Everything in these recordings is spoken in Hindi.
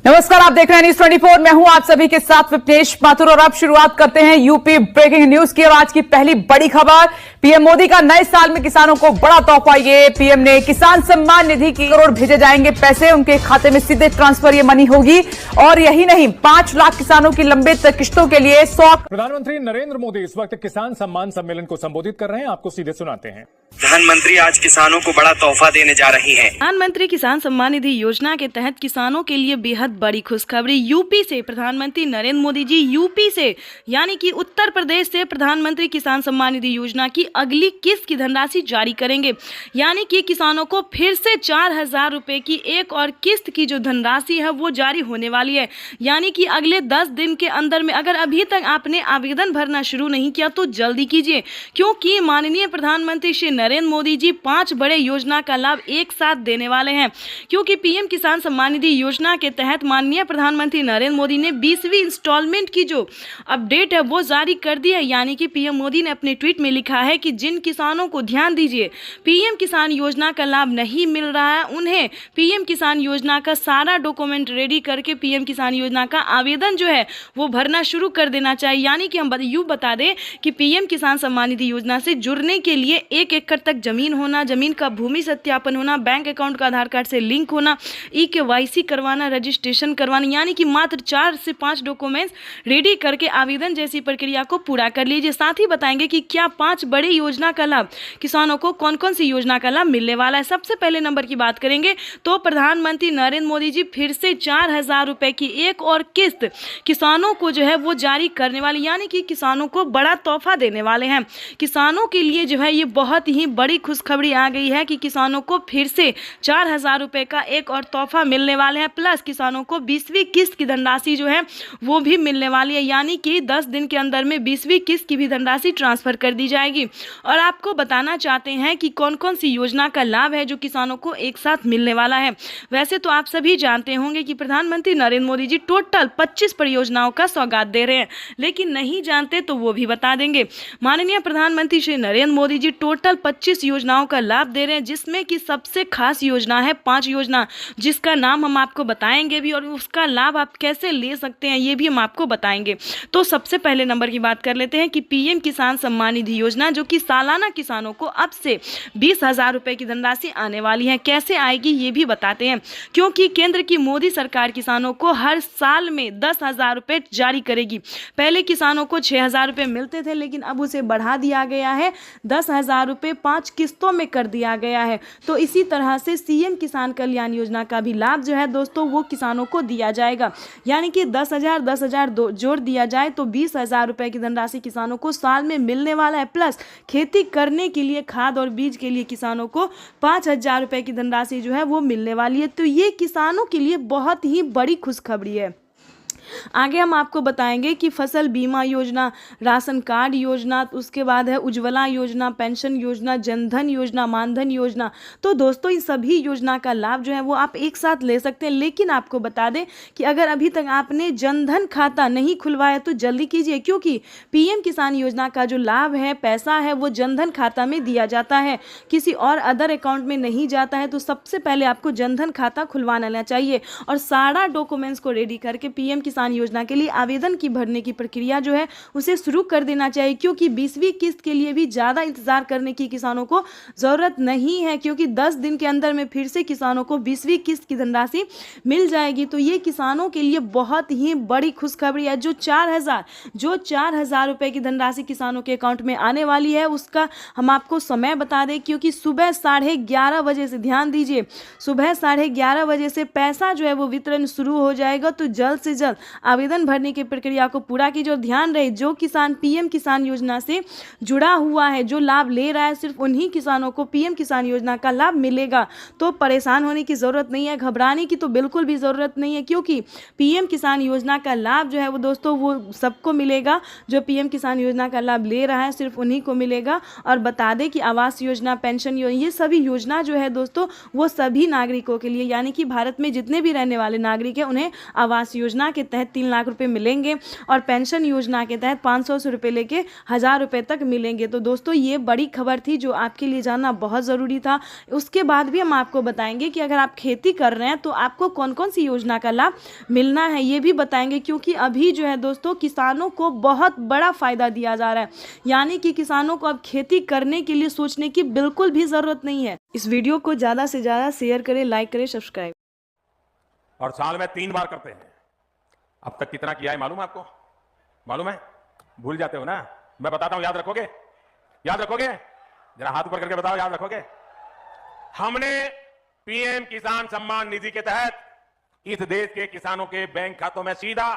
नमस्कार, आप देख रहे हैं न्यूज 24। मैं हूं आप सभी के साथ विपनेश माथुर और अब शुरुआत करते हैं यूपी ब्रेकिंग न्यूज की। और आज की पहली बड़ी खबर, पीएम मोदी का नए साल में किसानों को बड़ा तोहफा। ये पीएम ने किसान सम्मान निधि की करोड़ भेजे जाएंगे पैसे, उनके खाते में सीधे ट्रांसफर ये मनी होगी। और यही नहीं, 5 लाख किसानों की लंबित किश्तों के लिए 100। प्रधानमंत्री नरेंद्र मोदी इस वक्त किसान सम्मान सम्मेलन को संबोधित कर रहे हैं, आपको सीधे सुनाते हैं। प्रधानमंत्री आज किसानों को बड़ा तोहफा देने जा रही हैं। प्रधानमंत्री किसान सम्मान निधि योजना के तहत किसानों के लिए बेहद बड़ी खुशखबरी। यूपी से प्रधानमंत्री नरेंद्र मोदी जी यूपी से यानी कि उत्तर प्रदेश से प्रधानमंत्री किसान सम्मान निधि योजना की अगली किस्त की धनराशि जारी करेंगे। यानी कि किसानों को फिर से 4,000 रुपए की एक और किस्त की जो धनराशि है वो जारी होने वाली है। यानी कि अगले 10 दिन के अंदर में अगर अभी तक आपने आवेदन भरना शुरू नहीं किया तो जल्दी कीजिए, क्योंकि माननीय प्रधानमंत्री श्री नरेंद्र मोदी जी 5 बड़े योजना का लाभ एक साथ देने वाले हैं। क्योंकि पीएम किसान सम्मान निधि योजना के तहत माननीय प्रधानमंत्री नरेंद्र मोदी ने 20वीं इंस्टॉलमेंट की जो अपडेट है वो जारी कर दी है। यानी कि पीएम मोदी ने अपने ट्वीट में लिखा है कि जिन किसानों को, ध्यान दीजिए, पीएम किसान योजना का लाभ नहीं मिल रहा है, उन्हें पीएम किसान योजना का सारा डॉक्यूमेंट रेडी करके पीएम किसान योजना का आवेदन जो है वो भरना शुरू कर देना चाहिए। यानी कि हम यूँ बता दें कि पीएम किसान सम्मान निधि योजना से जुड़ने के लिए 1 एकड़ तक जमीन होना, जमीन का भूमि सत्यापन होना, बैंक अकाउंट का आधार कार्ड से लिंक होना, ई-केवाईसी करवाना, रजिस्ट्रेशन करवाना, यानी कि मात्र 4 से 5 डॉक्यूमेंट्स रेडी करके आवेदन जैसी प्रक्रिया को पूरा कर लीजिए। साथ ही बताएंगे कि क्या 5 बड़े योजना का लाभ किसानों को कौन कौन सी योजना का लाभ मिलने वाला है। सबसे पहले नंबर की बात करेंगे तो प्रधानमंत्री नरेंद्र मोदी जी फिर से 4,000 रुपए की एक और किस्त किसानों को जो है वो जारी करने वाले, यानी कि किसानों को बड़ा तोहफा देने वाले हैं। किसानों के लिए जो है ये बहुत ही बड़ी खुशखबरी आ गई है कि किसानों को फिर से 4,000 रुपए का एक और तोहफा मिलने वाले हैं। प्लस किसानों को 20वीं किस्त की धनराशि जो है वो भी मिलने वाली है। यानी कि 10 दिन के अंदर में 20वीं किस्त की भी धनराशि ट्रांसफर कर दी जाएगी। और आपको बताना चाहते हैं कि कौन कौन सी योजना का लाभ है जो किसानों को एक साथ मिलने वाला है। वैसे तो आप सभी जानते होंगे कि प्रधानमंत्री नरेंद्र मोदी जी टोटल 25 परियोजनाओं का सौगात दे रहे हैं, लेकिन नहीं जानते तो वो भी बता देंगे। माननीय प्रधानमंत्री श्री नरेंद्र मोदी जी टोटल 25 योजनाओं का लाभ दे रहे हैं, जिसमें कि सबसे खास योजना है 5 योजना, जिसका नाम हम आपको बताएंगे भी और उसका लाभ आप कैसे ले सकते हैं ये भी हम आपको बताएंगे। तो सबसे पहले नंबर की बात कर लेते हैं कि पीएम किसान सम्मान निधि योजना, जो कि सालाना किसानों को अब से 20,000 रुपए की धनराशि आने वाली है। कैसे आएगी ये भी बताते हैं, क्योंकि केंद्र की मोदी सरकार किसानों को हर साल में 10,000 रुपए जारी करेगी। पहले किसानों को 6,000 रुपए मिलते थे, लेकिन अब उसे बढ़ा दिया गया है, 10,000 रुपए 5 किस्तों में कर दिया गया है। तो इसी तरह से सीएम किसान कल्याण योजना का भी लाभ जो है दोस्तों वो किसानों को दिया जाएगा। यानी कि 10,000 जोड़ दिया जाए तो 20,000 रुपए की धनराशि किसानों को साल में मिलने वाला है। प्लस खेती करने के लिए खाद और बीज के लिए किसानों को 5,000 रुपए की धनराशि जो है वो मिलने वाली है। तो ये किसानों के लिए बहुत ही बड़ी खुशखबरी है। आगे हम आपको बताएंगे कि फसल बीमा योजना, राशन कार्ड योजना, उसके बाद है उज्ज्वला योजना, पेंशन योजना, जनधन योजना, मानधन योजना। तो दोस्तों इन सभी योजना का लाभ जो है वो आप एक साथ ले सकते हैं। लेकिन आपको बता दें कि अगर अभी तक आपने जनधन खाता नहीं खुलवाया तो जल्दी कीजिए, क्योंकि पीएम किसान योजना का जो लाभ है, पैसा है, वो जनधन खाता में दिया जाता है, किसी और अदर अकाउंट में नहीं जाता है। तो सबसे पहले आपको जनधन खाता खुलवाना चाहिए और सारा डॉक्यूमेंट्स को रेडी करके पीएम किसान योजना के लिए आवेदन की भरने की प्रक्रिया जो है उसे शुरू कर देना चाहिए, क्योंकि 20वीं किस्त के लिए भी ज़्यादा इंतजार करने की किसानों को ज़रूरत नहीं है, क्योंकि 10 दिन के अंदर में फिर से किसानों को 20वीं किस्त की धनराशि मिल जाएगी। तो ये किसानों के लिए बहुत ही बड़ी खुशखबरी है। जो 4,000 रुपए की धनराशि किसानों के अकाउंट में आने वाली है उसका हम आपको समय बता दें, क्योंकि सुबह 11:30 बजे से, ध्यान दीजिए, सुबह 11:30 बजे से पैसा जो है वो वितरण शुरू हो जाएगा। तो जल्द से जल्द आवेदन भरने की प्रक्रिया को पूरा कीजिए। और ध्यान रहे, जो किसान पीएम किसान योजना से जुड़ा हुआ है, जो लाभ ले रहा है, सिर्फ उन्हीं किसानों को पीएम किसान योजना का लाभ मिलेगा। तो परेशान होने की ज़रूरत नहीं है, घबराने की तो बिल्कुल भी ज़रूरत नहीं है, क्योंकि पीएम किसान योजना का लाभ जो है वो दोस्तों वो सबको मिलेगा। जो पीएम किसान योजना का लाभ ले रहा है सिर्फ उन्हीं को मिलेगा। और बता दें कि आवास योजना, पेंशन योजना, ये सभी योजना जो है दोस्तों वो सभी नागरिकों के लिए, यानी कि भारत में जितने भी रहने वाले नागरिक हैं उन्हें आवास योजना के तहत तहत 3 लाख रुपए मिलेंगे और पेंशन योजना के तहत 500 रुपये लेके 1000 रुपये तक मिलेंगे। तो दोस्तों ये बड़ी खबर थी जो आपके लिए जानना बहुत ज़रूरी था। उसके बाद भी हम आपको बताएंगे कि अगर आप खेती कर रहे हैं तो आपको कौन कौन सी योजना का लाभ मिलना है, ये भी बताएंगे, क्योंकि अभी जो है दोस्तों किसानों को बहुत बड़ा फ़ायदा दिया जा रहा है। यानी कि किसानों को अब खेती करने के लिए सोचने की बिल्कुल भी ज़रूरत नहीं है। इस वीडियो को ज़्यादा से ज़्यादा शेयर करें, लाइक करें, सब्सक्राइब। और साल में 3 बार करते हैं। अब तक कितना किया है मालूम है आपको? मालूम है? भूल जाते हो ना? मैं बताता हूं, याद रखोगे? याद रखोगे? जरा हाथ ऊपर करके बताओ, याद रखोगे? हमने पीएम किसान सम्मान निधि के तहत इस देश के किसानों के बैंक खातों में सीधा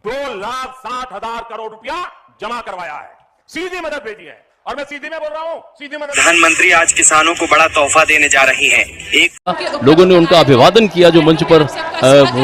2,60,000 करोड़ रुपया जमा करवाया है, सीधी मदद भेजी है। और मैं सीधी में बोल रहा हूं, सीधी मदद। प्रधानमंत्री आज किसानों को बड़ा तोहफा देने जा रही हैं। एक लोगों ने उनका अभिवादन किया। जो मंच पर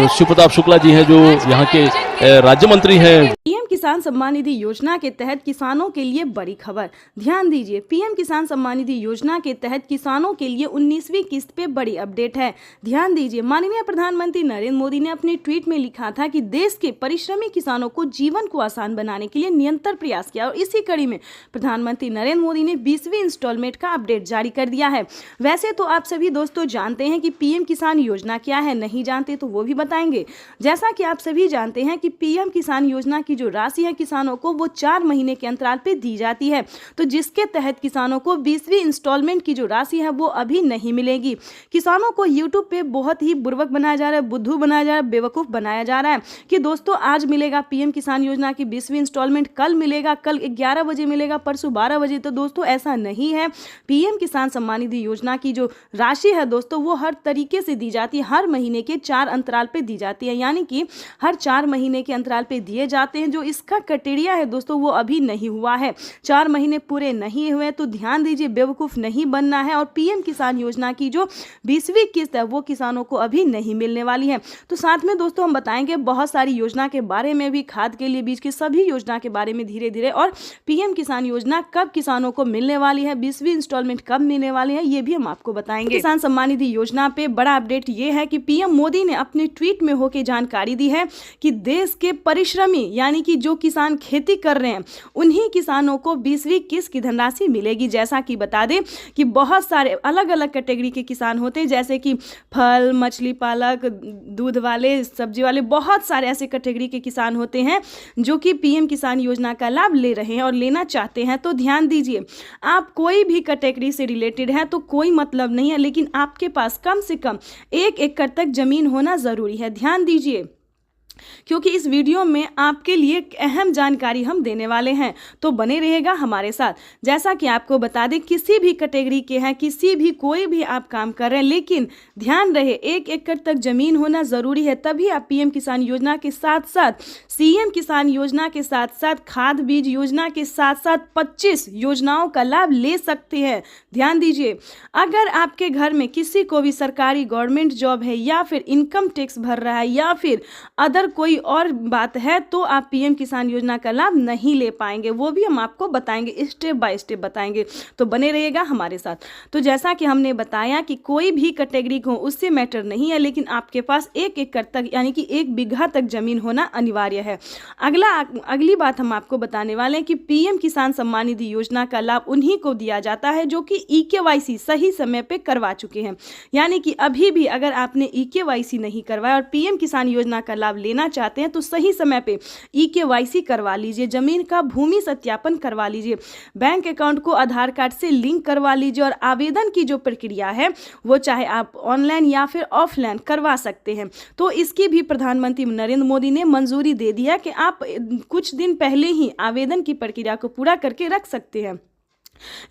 शिव प्रताप शुक्ला जी हैं, जो यहाँ के राज्य मंत्री हैं। पीएम किसान सम्मान निधि योजना के तहत किसानों के लिए बड़ी खबर, ध्यान दीजिए। पीएम किसान सम्मान निधि योजना के तहत किसानों के लिए 19वीं किस्त पे बड़ी अपडेट है, ध्यान दीजिए। माननीय प्रधानमंत्री नरेंद्र मोदी ने अपने ट्वीट में लिखा था कि देश के परिश्रमी किसानों को जीवन को आसान बनाने के लिए निरंतर प्रयास किया, और इसी कड़ी में प्रधानमंत्री नरेंद्र मोदी ने 20वीं इंस्टॉलमेंट का अपडेट जारी कर दिया है। वैसे तो आप सभी दोस्तों जानते हैं कि पीएम किसान योजना क्या है, नहीं जानते तो वो भी बताएंगे। जैसा कि आप सभी जानते हैं कि पीएम किसान योजना की जो राशि है किसानों को वो 4 महीने के अंतराल पे दी जाती है, तो जिसके तहत किसानों को 20वीं इंस्टॉलमेंट की जो राशि है वो अभी नहीं मिलेगी। किसानों को यूट्यूब पे बहुत ही बुर्बक बनाया जा रहा है, बुद्धू बनाया जा रहा है, बेवकूफ़ बनाया जा रहा है कि दोस्तों आज मिलेगा पीएम किसान योजना की 20वीं इंस्टॉलमेंट, कल मिलेगा, कल 11 बजे मिलेगा, परसों 12 बजे। तो दोस्तों ऐसा नहीं है। पीएम किसान सम्मान निधि योजना की जो राशि है दोस्तों वो हर तरीके से दी जाती है, हर महीने के 4 अंतराल पे दी जाती है, यानी कि हर 4 महीने के अंतराल पे दिए जाते हैं। जो इसका क्राइटेरिया है दोस्तों वो अभी नहीं हुआ है, 4 महीने पूरे नहीं हुए, तो ध्यान दीजिए, बेवकूफ़ नहीं बनना है। और पीएम किसान योजना की जो 20वीं किस्त है वो किसानों को अभी नहीं मिलने वाली है। तो साथ में दोस्तों हम बताएंगे बहुत सारी योजना के बारे में भी, खाद के लिए, बीज की सभी योजना के बारे में धीरे धीरे, और पीएम किसान योजना कब किसानों को मिलने वाली है, 20वीं इंस्टॉलमेंट कब मिलने वाली है, ये भी हम आपको बताएंगे। किसान सम्मान निधि योजना पे बड़ा अपडेट ये है कि पीएम मोदी ने अपने ट्वीट में होकर जानकारी दी है कि देश के परिश्रमी यानी कि जो किसान खेती कर रहे हैं उन्हीं किसानों को 20वीं किस्त की धनराशि मिलेगी। जैसा कि बता दें कि बहुत सारे अलग अलग कैटेगरी के किसान होते हैं, जैसे कि फल, मछली पालक, दूध वाले, सब्जी वाले, बहुत सारे ऐसे कैटेगरी के किसान होते हैं जो कि पीएम किसान योजना का लाभ ले रहे हैं और लेना चाहते हैं। तो ध्यान दीजिए, आप कोई भी कैटेगरी से रिलेटेड है तो कोई मतलब नहीं है, लेकिन आपके पास कम से कम 1 एकड़ तक जमीन होना ज़रूरी है। ध्यान दीजिए, क्योंकि इस वीडियो में आपके लिए एक अहम जानकारी हम देने वाले हैं, तो बने रहेगा हमारे साथ। जैसा कि आपको बता दें, किसी भी कैटेगरी के हैं, किसी भी कोई भी आप काम कर रहे हैं, लेकिन ध्यान रहे 1 एकड़ तक जमीन होना ज़रूरी है, तभी आप पीएम किसान योजना के साथ साथ, सीएम किसान योजना के साथ साथ, खाद बीज योजना के साथ साथ 25 योजनाओं का लाभ ले सकते हैं। ध्यान दीजिए, अगर आपके घर में किसी को भी सरकारी गवर्नमेंट जॉब है, या फिर इनकम टैक्स भर रहा है, या फिर अदर कोई और बात है, तो आप पीएम किसान योजना का लाभ नहीं ले पाएंगे। वो भी हम आपको बताएंगे, स्टेप बाय स्टेप बताएंगे, तो बने रहिएगा हमारे साथ। तो जैसा कि हमने बताया कि कोई भी कैटेगरी को उससे मैटर नहीं है, लेकिन आपके पास 1 एकड़ तक यानी कि 1 बीघा तक जमीन होना अनिवार्य है। अगली बात हम आपको बताने वाले हैं कि पीएम किसान सम्मान निधि योजना का लाभ उन्हीं को दिया जाता है जो कि EKYC सही समय पे करवा चुके हैं। यानी कि अभी भी अगर आपने EKYC नहीं करवाया और पीएम किसान योजना का लाभ लेना चाहते हैं तो सही समय पे EKYC करवा लीजिए, जमीन का भूमि सत्यापन करवा लीजिए, बैंक अकाउंट को आधार कार्ड से लिंक करवा लीजिए, और आवेदन की जो प्रक्रिया है वो चाहे आप ऑनलाइन या फिर ऑफलाइन करवा सकते हैं। तो इसकी भी प्रधानमंत्री नरेंद्र मोदी ने मंजूरी दे दी है कि आप कुछ दिन पहले ही आवेदन की प्रक्रिया को पूरा करके रख सकते हैं।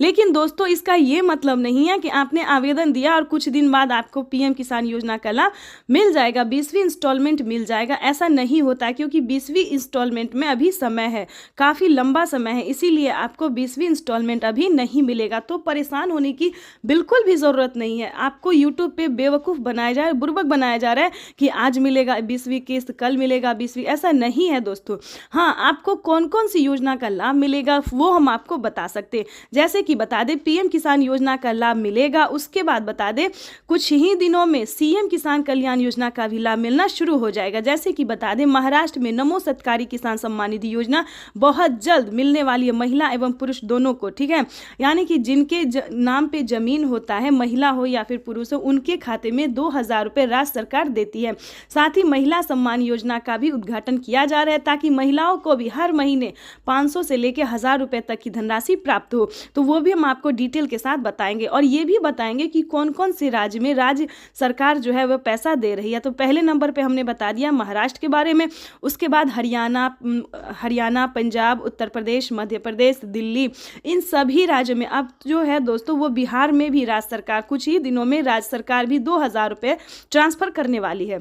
लेकिन दोस्तों इसका ये मतलब नहीं है कि आपने आवेदन दिया और कुछ दिन बाद आपको पीएम किसान योजना का लाभ मिल जाएगा, 20वीं इंस्टॉलमेंट मिल जाएगा। ऐसा नहीं होता, क्योंकि 20वीं इंस्टॉलमेंट में अभी समय है, काफ़ी लंबा समय है, इसीलिए आपको 20वीं इंस्टॉलमेंट अभी नहीं मिलेगा। तो परेशान होने की बिल्कुल भी ज़रूरत नहीं है। आपको यूट्यूब पे बेवकूफ़ बनाया जा रहा है, बुर्बक बनाया जा रहा है कि आज मिलेगा 20वीं किस्त, कल मिलेगा 20वीं, ऐसा नहीं है दोस्तों। हाँ, आपको कौन कौन सी योजना का लाभ मिलेगा वो हम आपको बता सकते हैं। जैसे कि बता दें पीएम किसान योजना का लाभ मिलेगा, उसके बाद बता दें कुछ ही दिनों में सीएम किसान कल्याण योजना का भी लाभ मिलना शुरू हो जाएगा। जैसे कि बता दें महाराष्ट्र में नमो सत्कारी किसान सम्मान निधि योजना बहुत जल्द मिलने वाली है महिला एवं पुरुष दोनों को, ठीक है। यानी कि जिनके नाम पे जमीन होता है, महिला हो या फिर पुरुष हो, उनके खाते में 2000 रुपये राज्य सरकार देती है। साथ ही महिला सम्मान योजना का भी उद्घाटन किया जा रहा है ताकि महिलाओं को भी हर महीने 500 से लेकर 1000 रुपये तक की धनराशि प्राप्त हो। तो वो भी हम आपको डिटेल के साथ बताएंगे और ये भी बताएंगे कि कौन कौन से राज्य में राज्य सरकार जो है वह पैसा दे रही है। तो पहले नंबर पे हमने बता दिया महाराष्ट्र के बारे में, उसके बाद हरियाणा, पंजाब, उत्तर प्रदेश, मध्य प्रदेश, दिल्ली, इन सभी राज्यों में अब जो है दोस्तों वो बिहार में भी राज्य सरकार कुछ ही दिनों में राज्य सरकार भी 2000 रुपये ट्रांसफर करने वाली है,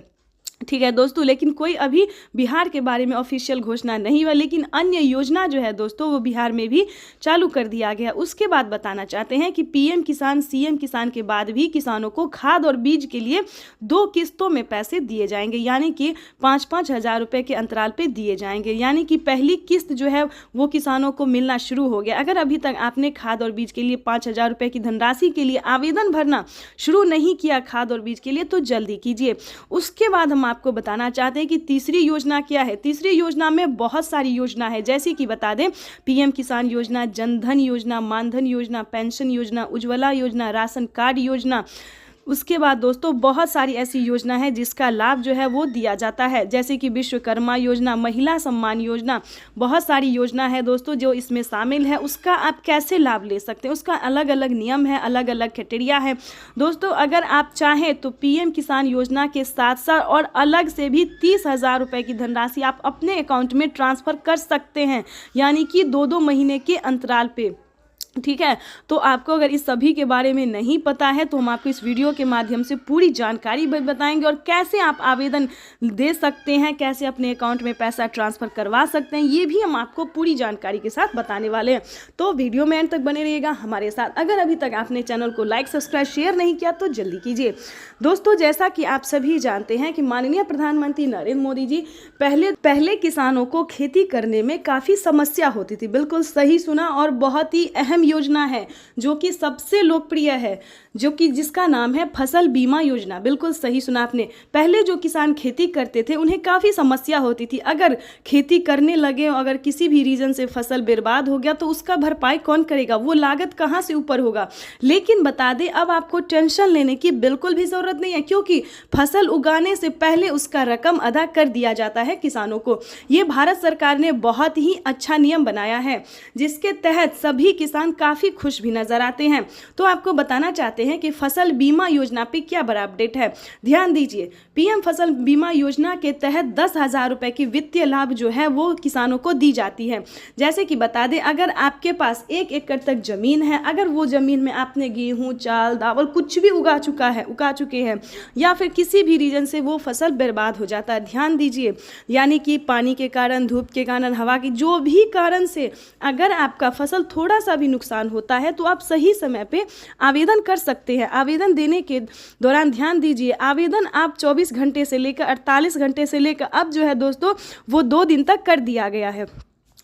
ठीक है दोस्तों। लेकिन कोई अभी बिहार के बारे में ऑफिशियल घोषणा नहीं हुआ, लेकिन अन्य योजना जो है दोस्तों वो बिहार में भी चालू कर दिया गया। उसके बाद बताना चाहते हैं कि पीएम किसान, सीएम किसान के बाद भी किसानों को खाद और बीज के लिए 2 किस्तों में पैसे दिए जाएंगे, यानी कि 5-5 हज़ार रुपये के अंतराल पे दिए जाएंगे। यानी कि पहली किस्त जो है वो किसानों को मिलना शुरू हो गया। अगर अभी तक आपने खाद और बीज के लिए 5000 रुपये की धनराशि के लिए आवेदन भरना शुरू नहीं किया खाद और बीज के लिए, तो जल्दी कीजिए। उसके बाद हम आपको बताना चाहते हैं कि तीसरी योजना क्या है। तीसरी योजना में बहुत सारी योजना है, जैसे कि बता दें पीएम किसान योजना, जनधन योजना, मानधन योजना, पेंशन योजना, उज्ज्वला योजना, राशन कार्ड योजना। उसके बाद दोस्तों बहुत सारी ऐसी योजना है जिसका लाभ जो है वो दिया जाता है, जैसे कि विश्वकर्मा योजना, महिला सम्मान योजना, बहुत सारी योजना है दोस्तों जो इसमें शामिल है। उसका आप कैसे लाभ ले सकते हैं, उसका अलग अलग नियम है, अलग अलग क्राइटेरिया है दोस्तों। अगर आप चाहें तो पीएम किसान योजना के साथ साथ और अलग से भी 30,000 रुपये की धनराशि आप अपने अकाउंट में ट्रांसफ़र कर सकते हैं, यानी कि 2-2 महीने के अंतराल पे, ठीक है। तो आपको अगर इस सभी के बारे में नहीं पता है तो हम आपको इस वीडियो के माध्यम से पूरी जानकारी बताएंगे और कैसे आप आवेदन दे सकते हैं, कैसे अपने अकाउंट में पैसा ट्रांसफ़र करवा सकते हैं, ये भी हम आपको पूरी जानकारी के साथ बताने वाले हैं। तो वीडियो में एंड तक बने रहिएगा हमारे साथ। अगर अभी तक आपने चैनल को लाइक, सब्सक्राइब, शेयर नहीं किया तो जल्दी कीजिए। दोस्तों जैसा कि आप सभी जानते हैं कि माननीय प्रधानमंत्री नरेंद्र मोदी जी पहले किसानों को खेती करने में काफ़ी समस्या होती थी। बिल्कुल सही सुना, और बहुत ही अहम योजना है जो कि सबसे लोकप्रिय है, जो कि जिसका नाम है फसल बीमा योजना। बिल्कुल सही सुना आपने। पहले जो किसान खेती करते थे उन्हें काफ़ी समस्या होती थी। अगर खेती करने लगे, अगर किसी भी रीज़न से फसल बर्बाद हो गया तो उसका भरपाई कौन करेगा, वो लागत कहाँ से ऊपर होगा। लेकिन बता दें अब आपको टेंशन लेने की बिल्कुल भी ज़रूरत नहीं है, क्योंकि फसल उगाने से पहले उसका रकम अदा कर दिया जाता है किसानों को। ये भारत सरकार ने बहुत ही अच्छा नियम बनाया है, जिसके तहत सभी किसान काफ़ी खुश भी नजर आते हैं। तो आपको बताना चाहते हैं कि फसल बीमा योजना पे क्या बड़ा अपडेट है। ध्यान दीजिए, पीएम फसल बीमा योजना के तहत 10,000 रुपए की वित्तीय लाभ जो है वो किसानों को दी जाती है। जैसे कि बता दें, अगर आपके पास 1 एकड़ तक जमीन है, अगर वो जमीन में आपने गेहूं, चावल, दावल कुछ भी उगा चुके हैं, या फिर किसी भी रीजन से वो फसल बर्बाद हो जाता है, ध्यान दीजिए, यानी कि पानी के कारण, धूप के कारण, हवा की जो भी कारण से अगर आपका फसल थोड़ा सा भी नुकसान होता है तो आप सही समय पे आवेदन कर सकते हैं। आवेदन देने के दौरान ध्यान दीजिए, आवेदन आप 24 घंटे से लेकर 48 घंटे से लेकर अब जो है दोस्तों वो 2 दिन तक कर दिया गया है,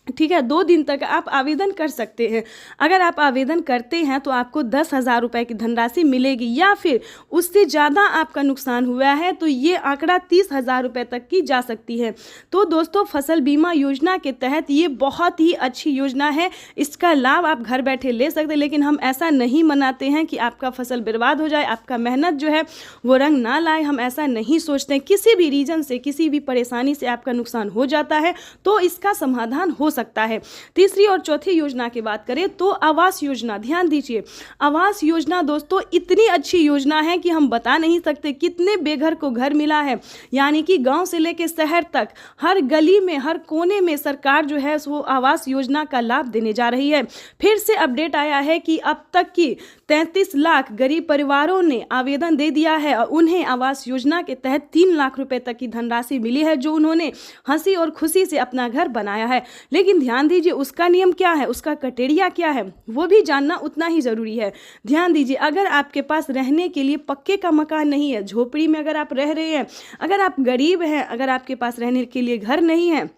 ठीक है। 2 दिन तक आप आवेदन कर सकते हैं। अगर आप आवेदन करते हैं तो आपको 10,000 रुपये की धनराशि मिलेगी, या फिर उससे ज़्यादा आपका नुकसान हुआ है तो ये आंकड़ा 30,000 रुपये तक की जा सकती है। तो दोस्तों फसल बीमा योजना के तहत ये बहुत ही अच्छी योजना है, इसका लाभ आप घर बैठे ले सकते हैं। लेकिन हम ऐसा नहीं मनाते हैं कि आपका फसल बर्बाद हो जाए, आपका मेहनत जो है वो रंग ना लाए, हम ऐसा नहीं सोचते हैं। किसी भी रीजन से, किसी भी परेशानी से आपका नुकसान हो जाता है तो इसका समाधान हो सकता है। तीसरी और चौथी योजना की बात करें तो आवास योजना। ध्यान दीजिए, आवास योजना दोस्तों इतनी अच्छी योजना है कि हम बता नहीं सकते कितने बेघर को घर मिला है। यानी कि गांव से लेकर शहर तक हर गली में, हर कोने में सरकार जो है वो आवास योजना का लाभ देने जा रही है। फिर से अपडेट आया है कि अब तक की 33 लाख गरीब परिवारों ने आवेदन दे दिया है और उन्हें आवास योजना के तहत 3 लाख रुपए तक की धनराशि मिली है, जो उन्होंने हंसी और खुशी से अपना घर बनाया है। लेकिन ध्यान दीजिए उसका नियम क्या है, उसका क्राइटेरिया क्या है, वो भी जानना उतना ही ज़रूरी है। ध्यान दीजिए, अगर आपके पास रहने के लिए पक्के का मकान नहीं है, झोपड़ी में अगर आप रह रहे हैं, अगर आप गरीब हैं, अगर आपके पास रहने के लिए घर नहीं है,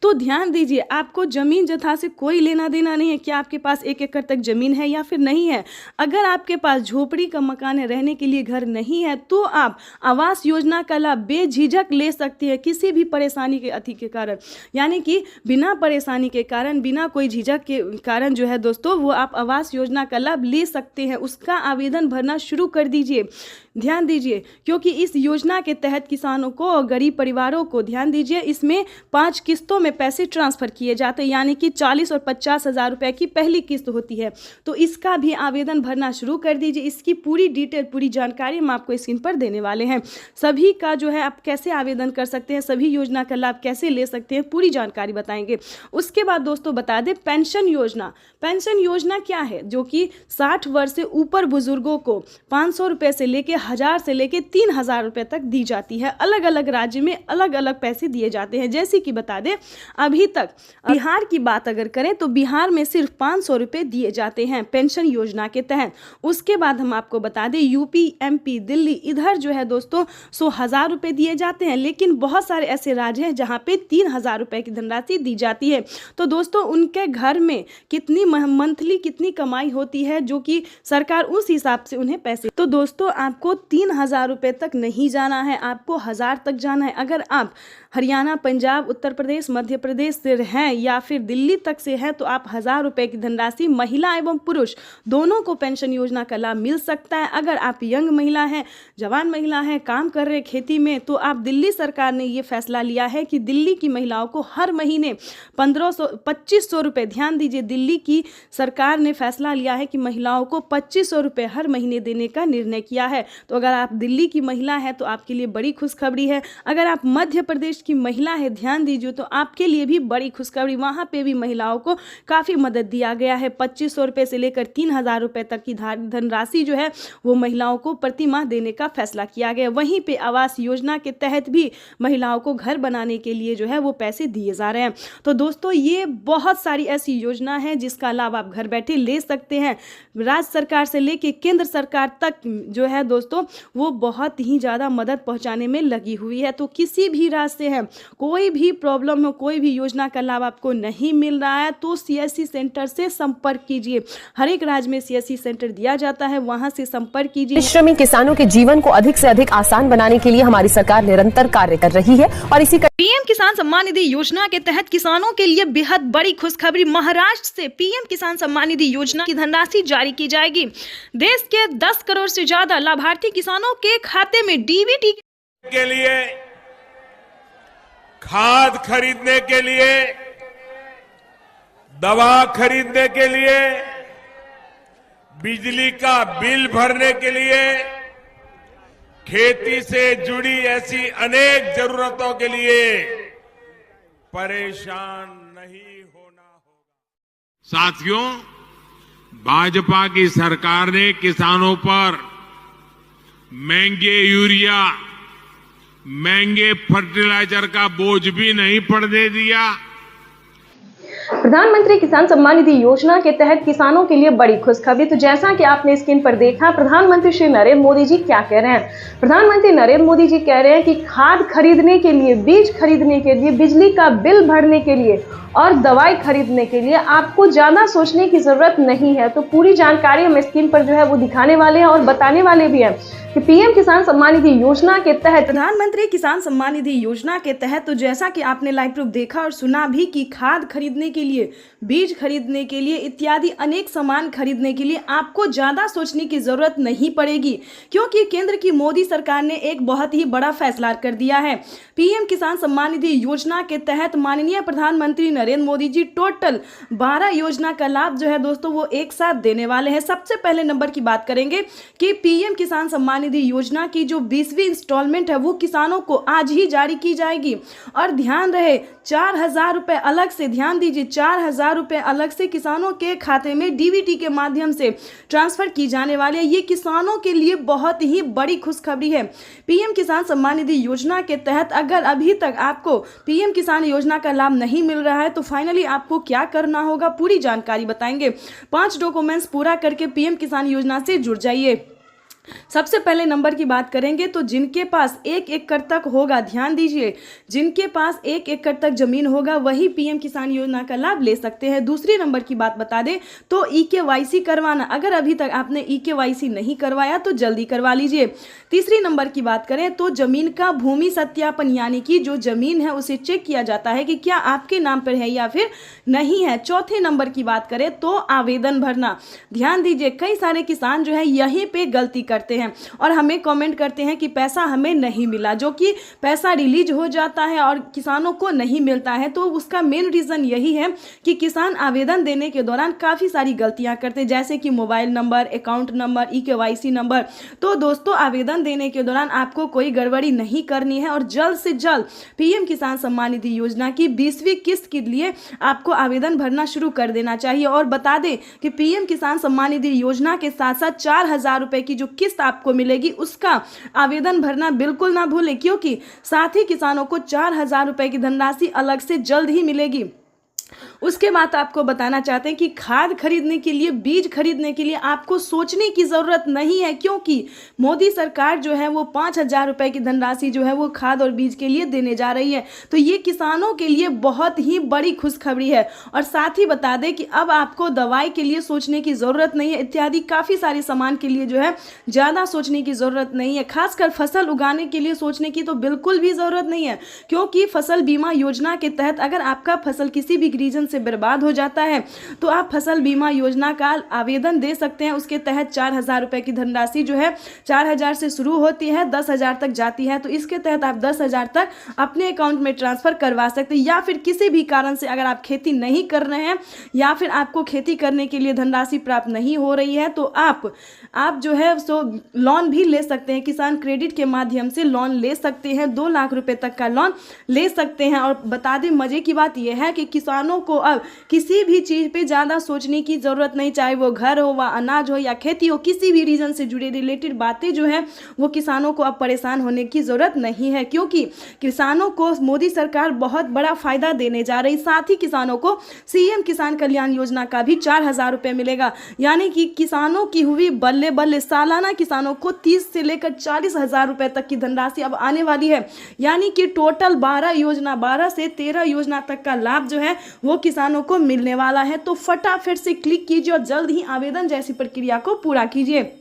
तो ध्यान दीजिए, आपको ज़मीन जथा से कोई लेना देना नहीं है कि आपके पास 1 एकड़ तक ज़मीन है या फिर नहीं है। अगर आपके पास झोपड़ी का मकान है, रहने के लिए घर नहीं है, तो आप आवास योजना का लाभ बेझिझक ले सकती है किसी भी परेशानी के अति के कारण, यानी कि बिना परेशानी के कारण, बिना कोई झिझक के कारण जो है दोस्तों, वो आप आवास योजना का लाभ ले सकते हैं। उसका आवेदन भरना शुरू कर दीजिए। ध्यान दीजिए, क्योंकि इस योजना के तहत किसानों को और गरीब परिवारों को, ध्यान दीजिए, इसमें 5 किस्तों में पैसे ट्रांसफ़र किए जाते हैं, यानी कि 40 और 50 हज़ार रुपये की पहली किस्त होती है। तो इसका भी आवेदन भरना शुरू कर दीजिए। इसकी पूरी डिटेल, पूरी जानकारी हम आपको स्क्रीन पर देने वाले हैं। सभी का जो है आप कैसे आवेदन कर सकते हैं, सभी योजना का लाभ कैसे ले सकते हैं, पूरी जानकारी बताएंगे। उसके बाद दोस्तों बता दें, पेंशन योजना। पेंशन योजना क्या है? जो कि 60 वर्ष से ऊपर बुजुर्गों को 500 रुपये से लेके 1000 से लेके 3000 रुपये तक दी जाती है। अलग अलग राज्य में अलग अलग पैसे दिए जाते हैं। जैसे कि बता दें, अभी तक बिहार की बात अगर करें तो बिहार में सिर्फ 500 रुपये दिए जाते हैं पेंशन योजना के तहत। उसके बाद हम आपको बता दें, यूपी, एमपी, दिल्ली, इधर जो है दोस्तों 100,000 रुपये दिए जाते हैं। लेकिन बहुत सारे ऐसे राज्य हैं जहाँ पे 3000 रुपये की धनराशि दी जाती है। तो दोस्तों उनके घर में कितनी मंथली कितनी कमाई होती है, जो कि सरकार उस हिसाब से उन्हें पैसे। तो दोस्तों आपको 3000 रुपये तक नहीं जाना है, आपको 1000 तक जाना है। अगर आप हरियाणा, पंजाब, उत्तर प्रदेश, मध्य प्रदेश से हैं या फिर दिल्ली तक से हैं, तो आप 1000 रुपये की धनराशि, महिला एवं पुरुष दोनों को पेंशन योजना का लाभ मिल सकता है। अगर आप यंग महिला हैं, जवान महिला हैं, काम कर रहे खेती में, तो आप, दिल्ली सरकार ने ये फैसला लिया है कि दिल्ली की महिलाओं को हर महीने 2500 रुपये, ध्यान दीजिए, दिल्ली की सरकार ने फैसला लिया है कि महिलाओं को 2500 रुपये हर महीने देने का निर्णय किया है। तो अगर आप दिल्ली की महिला है तो आपके लिए बड़ी खुशखबरी है। अगर आप मध्य प्रदेश की महिला है, ध्यान दीजिए, तो आपके लिए भी बड़ी खुशखबरी, वहाँ पे भी महिलाओं को काफ़ी मदद दिया गया है। 2500 रुपये से लेकर 3000 रुपये तक की धनराशि जो है वो महिलाओं को प्रति माह देने का फैसला किया गया। वहीं पे आवास योजना के तहत भी महिलाओं को घर बनाने के लिए जो है वो पैसे दिए जा रहे हैं। तो दोस्तों ये बहुत सारी ऐसी योजना है जिसका लाभ आप घर बैठे ले सकते हैं। राज्य सरकार से लेके केंद्र सरकार तक जो है दोस्तों वो बहुत ही ज़्यादा मदद पहुंचाने में लगी हुई है। तो किसी भी राज्य से है, कोई भी प्रॉब्लम हो, कोई भी योजना का लाभ आपको नहीं मिल रहा है, तो CSC सेंटर से संपर्क कीजिए। हर एक राज्य में CSC सेंटर दिया जाता है, वहां से संपर्क कीजिए। परिश्रमी किसानों के जीवन को अधिक से अधिक आसान बनाने के लिए हमारी सरकार निरंतर कार्य कर रही है और इसी पीएम किसान सम्मान निधि योजना के तहत किसानों के लिए बेहद बड़ी खुशखबरी। महाराष्ट्र से पीएम किसान सम्मान निधि योजना की धनराशि जारी की जाएगी। देश के 10 करोड़ से ज्यादा लाभार्थी किसानों के खाते में डीबीटी के लिए, खाद खरीदने के लिए, दवा खरीदने के लिए, बिजली का बिल भरने के लिए, खेती से जुड़ी ऐसी अनेक जरूरतों के लिए परेशान नहीं होना होगा। साथियों, भाजपा की सरकार ने किसानों पर महंगे यूरिया, महंगे फर्टिलाइजर का बोझ भी नहीं पड़ने दिया। प्रधानमंत्री किसान सम्मान निधि योजना के तहत किसानों के लिए बड़ी खुशखबरी। तो जैसा कि आपने स्क्रीन पर देखा, प्रधानमंत्री श्री नरेंद्र मोदी जी क्या कह रहे हैं। प्रधानमंत्री नरेंद्र मोदी जी कह रहे हैं कि खाद खरीदने के लिए, बीज खरीदने के लिए, बिजली का बिल भरने के लिए और दवाई खरीदने के लिए आपको ज्यादा सोचने की जरूरत नहीं है। तो पूरी जानकारी हम स्क्रीन पर जो है वो दिखाने वाले हैं और बताने वाले भी हैं कि पीएम किसान सम्मान निधि योजना के तहत, प्रधानमंत्री किसान सम्मान निधि योजना के तहत, तो जैसा कि आपने लाइव प्रूफ देखा और सुना भी कि खाद खरीदने के लिए, बीज खरीदने के लिए इत्यादि अनेक सामान खरीदने के लिए आपको ज़्यादा सोचने की ज़रूरत नहीं पड़ेगी, क्योंकि केंद्र की मोदी सरकार ने एक बहुत ही बड़ा फैसला कर दिया है। पीएम किसान सम्मान निधि योजना के तहत माननीय प्रधानमंत्री नरेंद्र मोदी जी टोटल 12 योजना का लाभ जो है दोस्तों वो एक साथ देने वाले हैं। सबसे पहले नंबर की बात करेंगे कि पीएम किसान सम्मान निधि योजना की जो 20वीं इंस्टॉलमेंट है वो किसानों को आज ही जारी की जाएगी। और ध्यान रहे, 4000 रुपये अलग से, ध्यान दीजिए, 4000 रुपये अलग से किसानों के खाते में डीबीटी के माध्यम से ट्रांसफर की जाने वाली है। ये किसानों के लिए बहुत ही बड़ी खुशखबरी है। पीएम किसान सम्मान निधि योजना के तहत अगर अभी तक आपको पीएम किसान योजना का लाभ नहीं मिल रहा है तो फाइनली आपको क्या करना होगा, पूरी जानकारी बताएंगे। 5 डॉक्यूमेंट्स पूरा करके पीएम किसान योजना से जुड़ जाइए। सबसे पहले नंबर की बात करेंगे तो जिनके पास 1 एकड़ तक होगा, ध्यान दीजिए, जिनके पास 1 एकड़ तक जमीन होगा वही पीएम किसान योजना का लाभ ले सकते हैं। दूसरी नंबर की बात बता दें तो EKYC करवाना, अगर अभी तक आपने EKYC नहीं करवाया तो जल्दी करवा लीजिए। तीसरी नंबर की बात करें तो जमीन का भूमि सत्यापन, यानी कि जो जमीन है उसे चेक किया जाता है कि क्या आपके नाम पर है या फिर नहीं है। चौथे नंबर की बात करें तो आवेदन भरना, ध्यान दीजिए, कई सारे किसान जो है यहीं पे गलती करते हैं और हमें कमेंट करते हैं कि पैसा हमें नहीं मिला, जो कि पैसा रिलीज हो जाता है और किसानों को नहीं मिलता है। तो उसका मेन रीज़न यही है कि किसान आवेदन देने के दौरान काफ़ी सारी गलतियां करते हैं, जैसे कि mobile number, account number, EKYC number. तो दोस्तों, आवेदन देने के दौरान आपको कोई गड़बड़ी नहीं करनी है और जल्द से जल्द पीएम किसान सम्मान निधि योजना की 20वीं किस्त के लिए आपको आवेदन भरना शुरू कर देना चाहिए। और बता दें कि पीएम किसान सम्मान निधि योजना के साथ साथ 4,000 रुपए की जो किस्त आपको मिलेगी उसका आवेदन भरना बिल्कुल ना भूलें, क्योंकि साथ ही किसानों को 4,000 रुपए की धनराशि अलग से जल्द ही मिलेगी। उसके बाद आपको बताना चाहते हैं कि खाद खरीदने के लिए, बीज खरीदने के लिए आपको सोचने की ज़रूरत नहीं है, क्योंकि मोदी सरकार जो है वो 5,000 रुपए की धनराशि जो है वो खाद और बीज के लिए देने जा रही है। तो ये किसानों के लिए बहुत ही बड़ी खुशखबरी है। और साथ ही बता दें कि अब आपको दवाई के लिए सोचने की ज़रूरत नहीं है, इत्यादि काफ़ी सारे सामान के लिए जो है ज़्यादा सोचने की ज़रूरत नहीं है। खासकर फसल उगाने के लिए सोचने की तो बिल्कुल भी ज़रूरत नहीं है, क्योंकि फसल बीमा योजना के तहत अगर आपका फसल किसी भी रीजन से बर्बाद हो जाता है तो आप फसल बीमा योजना का आवेदन दे सकते हैं। उसके तहत 4,000 रुपए की धनराशि जो है 4,000 से शुरू होती है, 10,000 तक जाती है। तो इसके तहत आप 10,000 तक अपने अकाउंट में ट्रांसफर करवा सकते हैं। या फिर किसी भी कारण से अगर आप खेती नहीं कर रहे हैं या फिर आपको खेती करने के लिए धनराशि प्राप्त नहीं हो रही है तो आप जो है सो लोन भी ले सकते हैं। किसान क्रेडिट के माध्यम से लोन ले सकते हैं, 2 लाख रुपए तक का लोन ले सकते हैं। और बता दें, मजे की बात यह है कि किसानों को अब किसी भी चीज़ पे ज़्यादा सोचने की ज़रूरत नहीं, चाहे वो घर हो, व अनाज हो या खेती हो, किसी भी रीजन से जुड़े रिलेटेड बातें जो है वो किसानों को अब परेशान होने की ज़रूरत नहीं है, क्योंकि किसानों को मोदी सरकार बहुत बड़ा फ़ायदा देने जा रही। साथ ही किसानों को CM किसान कल्याण योजना का भी 4,000 रुपये मिलेगा, यानी कि किसानों की हुई बल्ले बल्ले सालाना किसानों को 30 से लेकर 40,000 रुपये तक की धनराशि अब आने वाली है। यानी कि टोटल 12 से 13 योजना तक का लाभ जो है वो किसानों को मिलने वाला है। तो फटाफट से क्लिक कीजिए और जल्द ही आवेदन जैसी प्रक्रिया को पूरा कीजिए।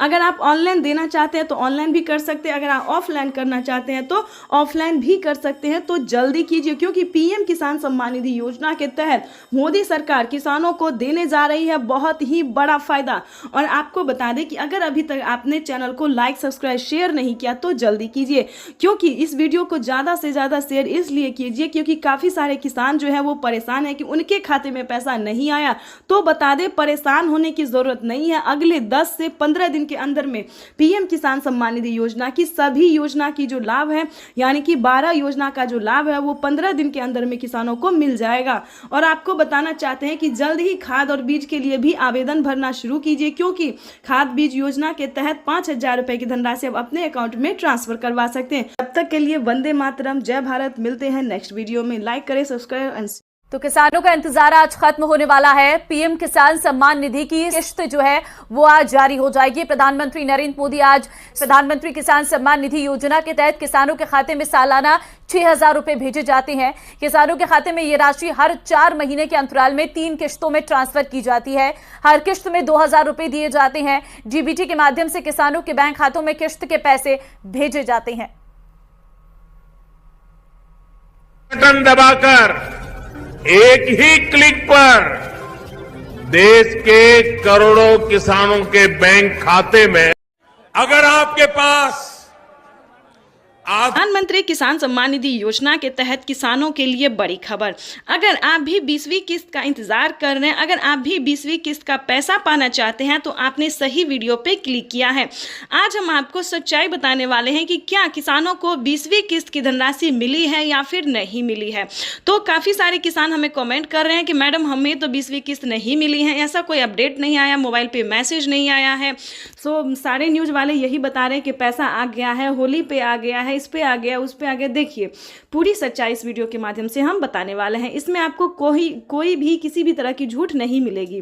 अगर आप ऑनलाइन देना चाहते हैं तो ऑनलाइन भी कर सकते हैं, अगर आप ऑफलाइन करना चाहते हैं तो ऑफलाइन भी कर सकते हैं। तो जल्दी कीजिए, क्योंकि पीएम किसान सम्मान निधि योजना के तहत मोदी सरकार किसानों को देने जा रही है बहुत ही बड़ा फायदा। और आपको बता दें कि अगर अभी तक आपने चैनल को लाइक, सब्सक्राइब, शेयर नहीं किया तो जल्दी कीजिए, क्योंकि इस वीडियो को ज़्यादा से ज़्यादा शेयर इसलिए कीजिए क्योंकि काफ़ी सारे किसान जो है वो परेशान है कि उनके खाते में पैसा नहीं आया। तो बता दें, परेशान होने की ज़रूरत नहीं है। अगले 10 से 15 दिन के अंदर में पीएम किसान सम्मान निधि योजना की सभी योजना की जो लाभ है, यानी कि 12 योजना का जो लाभ है वो 15 दिन के अंदर में किसानों को मिल जाएगा। और आपको बताना चाहते हैं कि जल्द ही खाद और बीज के लिए भी आवेदन भरना शुरू कीजिए, क्योंकि खाद बीज योजना के तहत 5,000 रुपए की धनराशि आप अपने अकाउंट में ट्रांसफर करवा सकते हैं। तब तक के लिए वंदे मातरम, जय भारत। मिलते हैं नेक्स्ट वीडियो में। लाइक करें, सब्सक्राइब एंड तो किसानों का इंतजार आज खत्म होने वाला है। पीएम किसान सम्मान निधि की किस्त जो है वो आज जारी हो जाएगी। प्रधानमंत्री नरेंद्र मोदी आज प्रधानमंत्री किसान सम्मान निधि योजना के तहत किसानों के खाते में सालाना 6,000 रुपए भेजे जाते हैं। किसानों के खाते में ये राशि हर 4 महीने के अंतराल में 3 किस्तों में ट्रांसफर की जाती है। हर किस्त में 2,000 रुपए दिए जाते हैं। डीबीटी के माध्यम से किसानों के बैंक खातों में किस्त के पैसे भेजे जाते हैं। बटन दबाकर एक ही क्लिक पर देश के करोड़ों किसानों के बैंक खाते में अगर आपके पास प्रधानमंत्री किसान सम्मान निधि योजना के तहत किसानों के लिए बड़ी खबर। अगर आप भी 20वीं किस्त का इंतजार कर रहे हैं, अगर आप भी 20वीं किस्त का पैसा पाना चाहते हैं तो आपने सही वीडियो पे क्लिक किया है। आज हम आपको सच्चाई बताने वाले हैं कि क्या किसानों को 20वीं किस्त की धनराशि मिली है या फिर नहीं मिली है। तो काफ़ी सारे किसान हमें कमेंट कर रहे हैं कि मैडम हमें तो 20वीं किस्त नहीं मिली है, ऐसा कोई अपडेट नहीं आया, मोबाइल पे मैसेज नहीं आया है। सो सारे न्यूज़ वाले यही बता रहे हैं कि पैसा आ गया है, होली पे आ गया है, इस पे आ गया, उस पे आ गया। देखिए, पूरी सच्चाई इस वीडियो के माध्यम से हम बताने वाले हैं। इसमें आपको कोई भी किसी भी तरह की झूठ नहीं मिलेगी।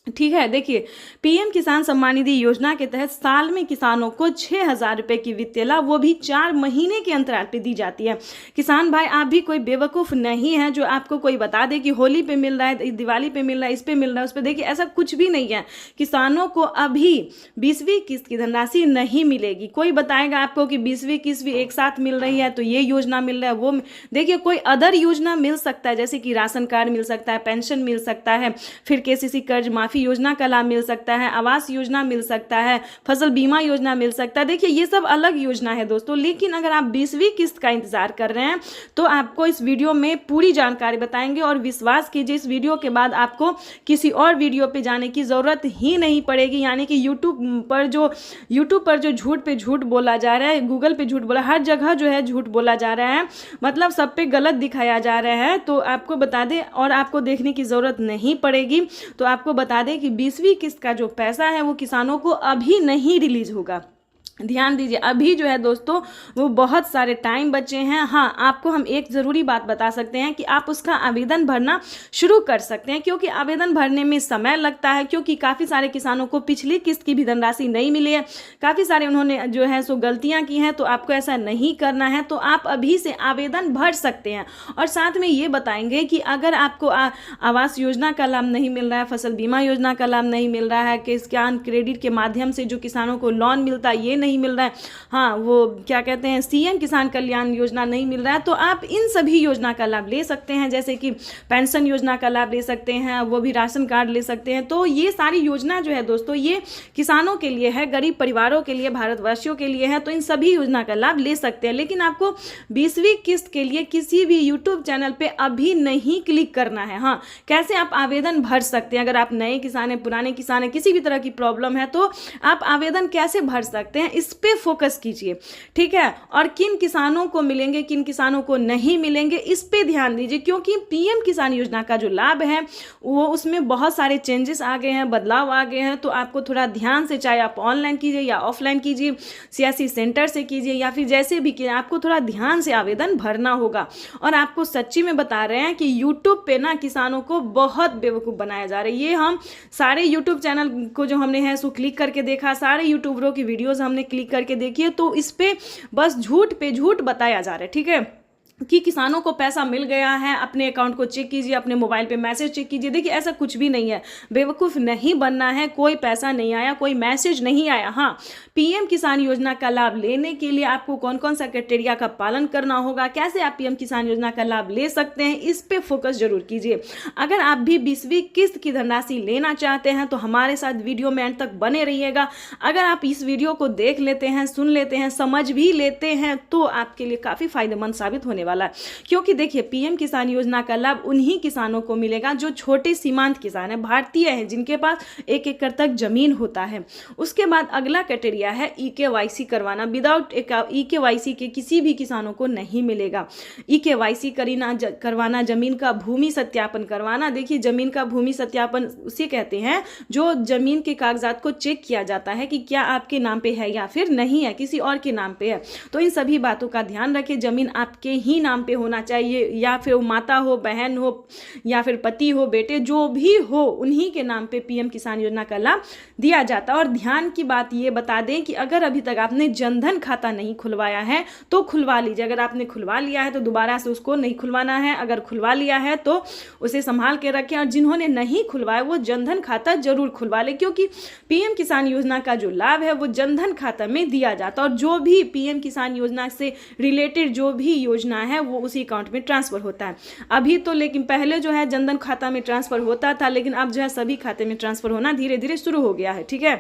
ठीक है, देखिए पीएम किसान सम्मान निधि योजना के तहत साल में किसानों को 6,000 रुपये की वित्तीय लाभ, वो भी 4 महीने के अंतराल पे दी जाती है। किसान भाई, आप भी कोई बेवकूफ़ नहीं है जो आपको कोई बता दे कि होली पे मिल रहा है, दिवाली पे मिल रहा है, इस पे मिल रहा है, उस पे। देखिए ऐसा कुछ भी नहीं है। किसानों को अभी 20वीं किस्त की धनराशि नहीं मिलेगी। कोई बताएगा आपको कि 20वीं किस्त भी एक साथ मिल रही है तो ये योजना मिल रहा है, वो देखिए कोई अदर योजना मिल सकता है, जैसे कि राशन कार्ड मिल सकता है, पेंशन मिल सकता है, फिर केसीसी कर्ज माफी योजना का लाभ मिल सकता है, आवास योजना मिल सकता है, फसल बीमा योजना मिल सकता है। देखिए ये सब अलग योजना है दोस्तों। लेकिन अगर आप 20वीं किस्त का इंतजार कर रहे हैं तो आपको इस वीडियो में पूरी जानकारी बताएंगे, और विश्वास कीजिए इस वीडियो के बाद आपको किसी और वीडियो पे जाने की जरूरत ही नहीं पड़ेगी। यानी कि यूट्यूब पर जो झूठ पे झूठ बोला जा रहा है, गूगल पे झूठ बोला, हर जगह जो है झूठ बोला जा रहा है, मतलब सब पे गलत दिखाया जा रहा है। तो आपको बता दें, और आपको देखने की जरूरत नहीं पड़ेगी, तो आपको बता दें कि 20वीं किस्त का जो पैसा है वो किसानों को अभी नहीं रिलीज होगा। ध्यान दीजिए, अभी जो है दोस्तों वो बहुत सारे टाइम बचे हैं। हाँ, आपको हम एक ज़रूरी बात बता सकते हैं कि आप उसका आवेदन भरना शुरू कर सकते हैं, क्योंकि आवेदन भरने में समय लगता है, क्योंकि काफ़ी सारे किसानों को पिछली किस्त की भी धनराशि नहीं मिली है, काफ़ी सारे उन्होंने जो है सो गलतियाँ की हैं। तो आपको ऐसा नहीं करना है, तो आप अभी से आवेदन भर सकते हैं। और साथ में ये बताएंगे कि अगर आपको आवास योजना का लाभ नहीं मिल रहा है, फसल बीमा योजना का लाभ नहीं मिल रहा है, किसान क्रेडिट के माध्यम से जो किसानों को लोन मिलता है ये नहीं मिल रहा है, हाँ वो क्या कहते हैं सीएम किसान कल्याण योजना नहीं मिल रहा है, तो आप इन सभी योजना का लाभ ले सकते हैं। जैसे कि पेंशन योजना का लाभ ले सकते हैं, वो भी राशन कार्ड ले सकते हैं। तो ये सारी योजना जो है दोस्तों ये किसानों के लिए है, गरीब परिवारों के लिए, भारतवासियों के लिए है। तो इन सभी योजना का लाभ ले सकते हैं। लेकिन आपको 20वीं किस्त के लिए किसी भी यूट्यूब चैनल पे अभी नहीं क्लिक करना है। हाँ, कैसे आप आवेदन भर सकते हैं? अगर आप नए किसान हैं, पुराने किसान हैं, किसी भी तरह की प्रॉब्लम है तो आप आवेदन कैसे भर सकते हैं, इस पे फोकस कीजिए, ठीक है। और किन किसानों को मिलेंगे, किन किसानों को नहीं मिलेंगे, इस पे ध्यान दीजिए, क्योंकि पीएम किसान योजना का जो लाभ है वो उसमें बहुत सारे चेंजेस आ गए हैं, बदलाव आ गए हैं। तो आपको थोड़ा ध्यान से, चाहे आप ऑनलाइन कीजिए या ऑफलाइन कीजिए, सीएससी सेंटर से कीजिए या फिर जैसे भी कीजिए, आपको थोड़ा ध्यान से आवेदन भरना होगा। और आपको सच्ची में बता रहे हैं कि यूट्यूब पे ना किसानों को बहुत बेवकूफ़ बनाया जा रहा है। ये हम सारे यूट्यूब चैनल को जो हमने है सो क्लिक करके देखा, सारे यूट्यूबरों की वीडियोस हमने क्लिक करके देखिए, तो इस पे बस झूठ पे झूठ बताया जा रहा है, ठीक है, कि किसानों को पैसा मिल गया है। अपने अकाउंट को चेक कीजिए, अपने मोबाइल पे मैसेज चेक कीजिए। देखिए ऐसा कुछ भी नहीं है, बेवकूफ़ नहीं बनना है। कोई पैसा नहीं आया, कोई मैसेज नहीं आया। हाँ, पीएम किसान योजना का लाभ लेने के लिए आपको कौन कौन सा क्राइटेरिया का पालन करना होगा, कैसे आप पीएम किसान योजना का लाभ ले सकते हैं, इस पे फोकस जरूर कीजिए। अगर आप भी 20वीं किस्त की धनराशि लेना चाहते हैं तो हमारे साथ वीडियो में अंत तक बने रहिएगा। अगर आप इस वीडियो को देख लेते हैं, सुन लेते हैं, समझ भी लेते हैं तो आपके लिए काफ़ी फायदेमंद साबित होने वाला है। क्योंकि देखिए पीएम किसान योजना का लाभ उन्हीं किसानों को मिलेगा जो छोटे सीमांत किसान हैं, भारतीय हैं, जिनके पास 1 एकड़ तक जमीन होता है। उसके बाद अगला क्राइटेरिया है ईकेवाईसी करवाना। विदाउट ईकेवाईसी के किसी भी किसानों को नहीं मिलेगा। ईकेवाईसी करवाना, जमीन का भूमि सत्यापन करवाना। देखिए जमीन का भूमि सत्यापन उसे कहते हैं जो जमीन के कागजात को चेक किया जाता है कि क्या आपके नाम पे है या फिर नहीं है, किसी और के नाम पे है। तो इन सभी बातों का ध्यान रखें। जमीन आपके ही नाम पे होना चाहिए, या फिर माता हो, बहन हो, या फिर पति हो, बेटे, जो भी हो, उन्हीं के नाम पे पीएम किसान योजना का लाभ दिया जाता है। और ध्यान की बात ये बता दें कि अगर अभी तक आपने जनधन खाता नहीं खुलवाया है तो खुलवा लीजिए। अगर आपने खुलवा लिया है तो दोबारा से उसको नहीं खुलवाना है। अगर खुलवा लिया है तो उसे संभाल के रखें, और जिन्होंने नहीं खुलवाया वो जनधन खाता जरूर खुलवा ले, क्योंकि पीएम किसान योजना का जो लाभ है वो जनधन खाता में दिया जाता है। और जो भी पीएम किसान योजना से रिलेटेड जो भी योजना है वो उसी अकाउंट में ट्रांसफर होता है अभी तो। लेकिन पहले जो है जनधन खाता में ट्रांसफर होता था, लेकिन अब जो है सभी खाते में ट्रांसफर होना धीरे धीरे शुरू हो गया है, ठीक है।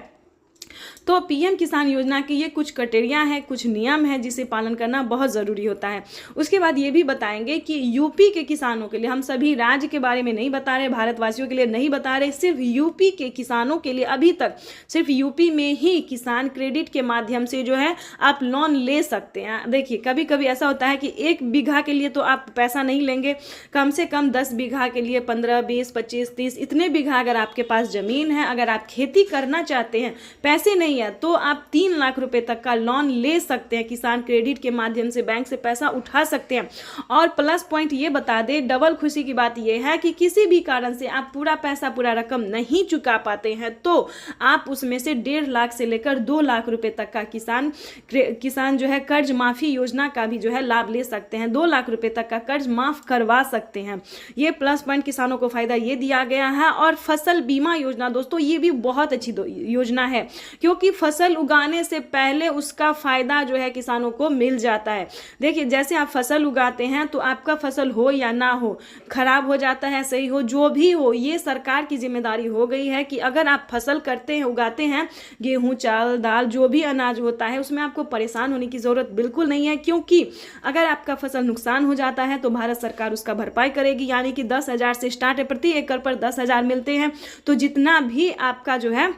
तो पीएम किसान योजना के ये कुछ क्राइटेरिया है, कुछ नियम है जिसे पालन करना बहुत ज़रूरी होता है। उसके बाद ये भी बताएंगे कि यूपी के किसानों के लिए, हम सभी राज्य के बारे में नहीं बता रहे, भारतवासियों के लिए नहीं बता रहे, सिर्फ यूपी के किसानों के लिए अभी तक सिर्फ यूपी में ही किसान क्रेडिट के माध्यम से जो है आप लोन ले सकते हैं। देखिए कभी कभी ऐसा होता है कि 1 बीघा के लिए तो आप पैसा नहीं लेंगे, कम से कम 10 बीघा के लिए 15, 20, 25, 30 इतने बीघा अगर आपके पास ज़मीन है, अगर आप खेती करना चाहते हैं, पैसे नहीं नहीं है तो आप 3 लाख रुपए तक का लोन ले सकते हैं। किसान क्रेडिट के माध्यम से बैंक से पैसा उठा सकते हैं। और प्लस पॉइंट ये बता दें, डबल खुशी की बात यह है कि किसी भी कारण से आप पूरा रकम नहीं चुका पाते हैं तो आप उसमें से 1.5 लाख से लेकर 2 लाख रुपए तक का किसान जो है कर्ज माफी योजना का भी जो है लाभ ले सकते हैं। 2 लाख रुपए तक का कर्ज माफ करवा सकते हैं। ये प्लस पॉइंट किसानों को फायदा ये दिया गया है। और फसल बीमा योजना दोस्तों, ये भी बहुत अच्छी योजना है क्योंकि फसल उगाने से पहले उसका फायदा जो है किसानों को मिल जाता है। देखिए, जैसे आप फसल उगाते हैं तो आपका फसल हो या ना हो, खराब हो जाता है, सही हो, जो भी हो, ये सरकार की जिम्मेदारी हो गई है कि अगर आप फसल करते हैं, उगाते हैं, गेहूं, चावल, दाल, जो भी अनाज होता है, उसमें आपको परेशान होने की जरूरत बिल्कुल नहीं है क्योंकि अगर आपका फसल नुकसान हो जाता है तो भारत सरकार उसका भरपाई करेगी। यानी कि 10,000 से स्टार्ट है, प्रति एकड़ पर 10,000 मिलते हैं। तो जितना भी आपका जो है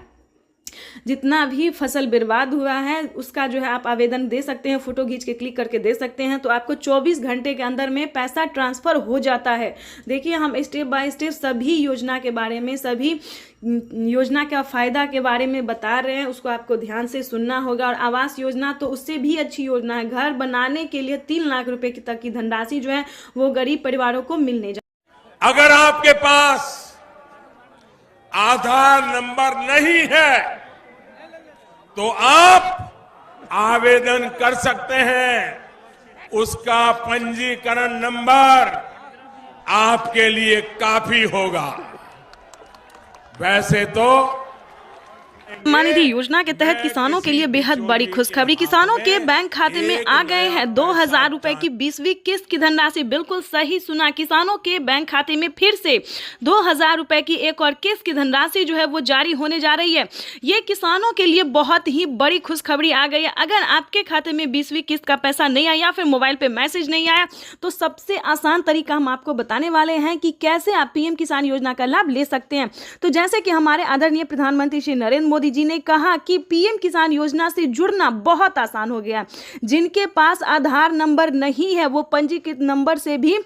जितना भी फसल बर्बाद हुआ है उसका जो है आप आवेदन दे सकते हैं, फोटो खींच के क्लिक करके दे सकते हैं तो आपको 24 घंटे के अंदर में पैसा ट्रांसफर हो जाता है। देखिए, हम स्टेप बाय स्टेप सभी योजना के बारे में, सभी योजना का फायदा के बारे में बता रहे हैं, उसको आपको ध्यान से सुनना होगा। और आवास योजना तो उससे भी अच्छी योजना है। घर बनाने के लिए 3 लाख रुपए तक की धनराशि जो है वो गरीब परिवारों को मिलने जा। अगर आपके पास आधार नंबर नहीं है तो आप आवेदन कर सकते हैं। उसका पंजीकरण नंबर आपके लिए काफी होगा। वैसे तो सम्मान निधि योजना के तहत किसानों के लिए बेहद बड़ी खुशखबरी। किसानों के बैंक खाते में आ गए हैं 2,000 रुपए की 20वीं किस्त की धनराशि। बिल्कुल सही सुना, किसानों के बैंक खाते में फिर से 2,000 रुपए की एक और किस्त की धनराशि जो है वो जारी होने जा रही है। ये किसानों के लिए बहुत ही बड़ी खुशखबरी आ गई है। अगर आपके खाते में 20वीं किस्त का पैसा नहीं आया या फिर मोबाइल पे मैसेज नहीं आया तो सबसे आसान तरीका हम आपको बताने वाले हैं कि कैसे आप पीएम किसान योजना का लाभ ले सकते हैं। तो जैसे कि हमारे आदरणीय प्रधानमंत्री श्री नरेंद्र मोदी जी ने कहा कि पीएम किसान योजना से जुड़ना बहुत आसान हो गया। जिनके पास आधार नंबर नहीं है वो पंजीकृत नंबर से भी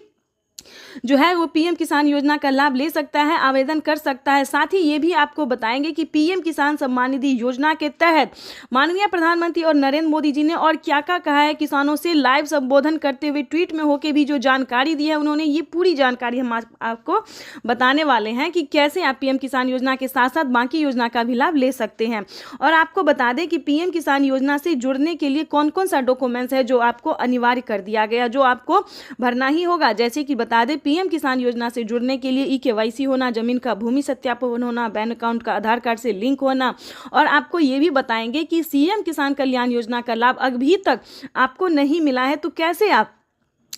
जो है वो पीएम किसान योजना का लाभ ले सकता है, आवेदन कर सकता है। साथ ही ये भी आपको बताएंगे कि पीएम किसान सम्मान निधि योजना के तहत माननीय प्रधानमंत्री और नरेंद्र मोदी जी ने और क्या क्या कहा है। किसानों से लाइव संबोधन करते हुए ट्वीट में होकर भी जो जानकारी दी है उन्होंने, ये पूरी जानकारी हम आपको बताने वाले हैं कि कैसे आप पीएम किसान योजना के साथ साथ बाकी योजना का भी लाभ ले सकते हैं। और आपको बता दें कि पीएम किसान योजना से जुड़ने के लिए कौन कौन सा डॉक्यूमेंट्स है जो आपको अनिवार्य कर दिया गया, जो आपको भरना ही होगा। जैसे कि बता दें, पीएम किसान योजना से जुड़ने के लिए ई-केवाईसी होना, जमीन का भूमि सत्यापन होना, बैंक अकाउंट का आधार कार्ड से लिंक होना। और आपको ये भी बताएंगे कि सीएम किसान कल्याण योजना का लाभ अभी तक आपको नहीं मिला है तो कैसे आप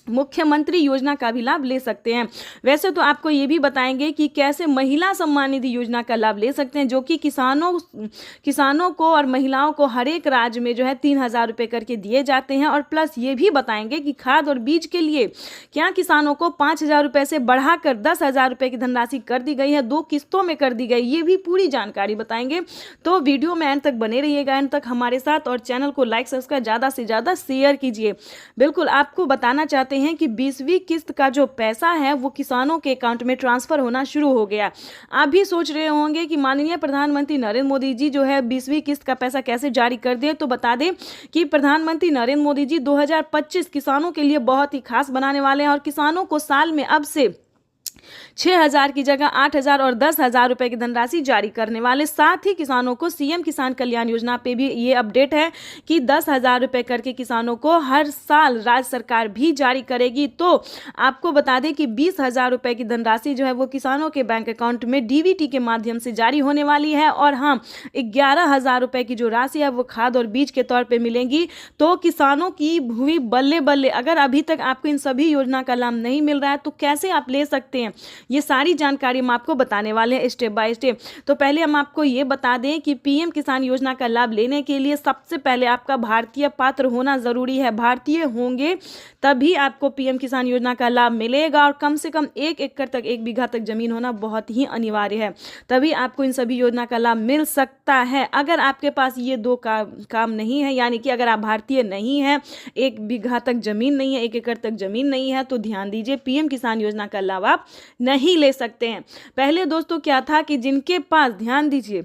मुख्यमंत्री योजना का भी लाभ ले सकते हैं। वैसे तो आपको ये भी बताएंगे कि कैसे महिला सम्मान निधि योजना का लाभ ले सकते हैं, जो कि किसानों को और महिलाओं को हर एक राज्य में जो है 3,000 रुपये करके दिए जाते हैं। और प्लस ये भी बताएंगे कि खाद और बीज के लिए क्या किसानों को 5,000 रुपये से बढ़ाकर 10,000 रुपये की धनराशि कर दी गई है, 2 किस्तों में कर दी गई। ये भी पूरी जानकारी बताएंगे। तो वीडियो में एंड तक बने रहिएगा, एंड तक हमारे साथ, और चैनल को लाइक सब्सक्राइब ज़्यादा से ज़्यादा शेयर कीजिए। बिल्कुल आपको बताना चाहते हैं कि 20वीं किस्त का जो पैसा है वो किसानों के अकाउंट में ट्रांसफर होना शुरू हो गया। आप भी सोच रहे होंगे कि माननीय प्रधानमंत्री नरेंद्र मोदी जी जो है 20वीं किस्त का पैसा कैसे जारी कर दिए। तो बता दें कि प्रधानमंत्री नरेंद्र मोदी जी 2025 किसानों के लिए बहुत ही खास बनाने वाले हैं और किसानों को साल में अब से 6,000 की जगह 8,000 और 10,000 रुपए की धनराशि जारी करने वाले। साथ ही किसानों को सीएम किसान कल्याण योजना पे भी ये अपडेट है कि 10,000 रुपए करके किसानों को हर साल राज्य सरकार भी जारी करेगी। तो आपको बता दें कि 20,000 रुपए की धनराशि जो है वो किसानों के बैंक अकाउंट में डीबीटी के माध्यम से जारी होने वाली है। और हाँ, 11,000 रुपए की जो राशि है वो खाद और बीज के तौर पर मिलेंगी। तो किसानों की भूमि बल्ले बल्ले। अगर अभी तक आपको इन सभी योजना का लाभ नहीं मिल रहा है तो कैसे आप ले सकते हैं, ये सारी जानकारी हम आपको बताने वाले हैं स्टेप बाय स्टेप। तो पहले हम आपको ये बता दें कि पीएम किसान योजना का लाभ लेने के लिए सबसे पहले आपका भारतीय पात्र होना जरूरी है। भारतीय होंगे तभी आपको पीएम किसान योजना का लाभ मिलेगा। और कम से कम 1 एकड़ तक 1 बीघा तक जमीन होना बहुत ही अनिवार्य है, तभी आपको इन सभी योजना का लाभ मिल सकता है। अगर आपके पास ये 2 काम नहीं है, यानी कि अगर आप भारतीय नहीं है, 1 बीघा तक जमीन नहीं है, 1 एकड़ तक जमीन नहीं है, तो ध्यान दीजिए, पीएम किसान योजना का लाभ आप नहीं ले सकते हैं। पहले दोस्तों क्या था कि जिनके पास, ध्यान दीजिए,